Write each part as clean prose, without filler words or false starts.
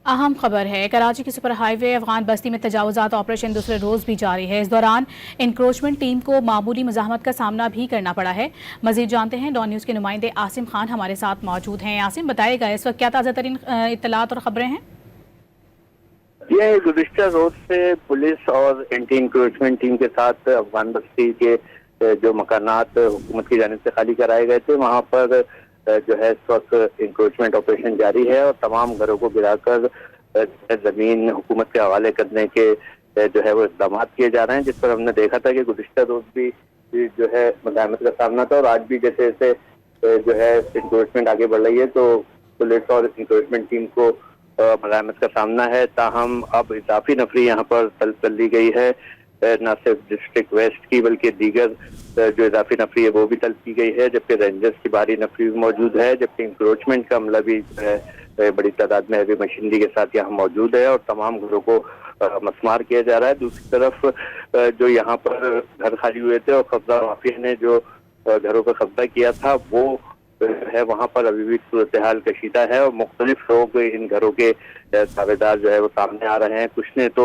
अहम खबर है, कराची की सुपर हाईवे अफगान बस्ती में तजावुजात ऑपरेशन दूसरे रोज भी जारी है। इस दौरान इंक्रोचमेंट टीम को मामूली मज़ाहमत का सामना भी करना पड़ा है। मजीद जानते हैं, डॉन न्यूज़ के नुमाइंदे आसिम खान हमारे साथ मौजूद हैं। आसिम, बताएगा इस वक्त क्या ताज़ा तरीन इत्तलात और खबरें हैं? ये गुज़िश्ता रोज से पुलिस और एंटी इंक्रोचमेंट टीम के साथ अफगान बस्ती के जो मकानात हुकूमत की जानिब से खाली कराए गए थे, वहाँ पर जो है इस वक्त इंक्रोचमेंट ऑपरेशन जारी है और तमाम घरों को गिराकर जमीन हुकूमत के हवाले करने के जो है वो इक़दाम किए जा रहे हैं, जिस पर हमने देखा था कि गुज़िश्ता रोज भी जो है मज़ाहमत का सामना था और आज भी जैसे जैसे जो है इंक्रोचमेंट आगे बढ़ रही है तो पुलिस और इंक्रोचमेंट टीम को मज़ाहमत का सामना है। ताहम अब इजाफी नफरी यहाँ पर तलब कर ली गई है, न सिर्फ डिस्ट्रिक्ट वेस्ट की बल्कि दीगर जो इजाफी नफरी है वो भी तलब की गई है, जबकि रेंजर्स की भारी नफरी भी मौजूद है, जबकि इंक्रोचमेंट का अमला भी बड़ी तादाद में हैवी मशीनरी के साथ यहाँ मौजूद है और तमाम घरों को मसमार किया जा रहा है। दूसरी तरफ जो यहाँ पर घर खाली हुए थे और कब्जा माफिया ने जो घरों पर कब्जा किया था वो है वहाँ पर अभी भी सूरत हाल कशीदा है और मुख्तलिफ लोग इन घरों के दावेदार जो है वो सामने आ रहे हैं। कुछ ने तो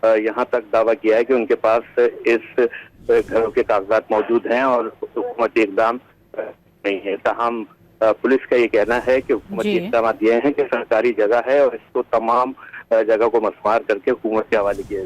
यहाँ तक दावा किया है कि उनके पास इस घरों के कागजात मौजूद हैं और हुकूमती इक़दाम नहीं है। ताहम पुलिस का ये कहना है कि हुकूमती इक़दाम ये हैं कि सरकारी जगह है और इसको तमाम जगह को मसमार करके हुकूमत के हवाले किया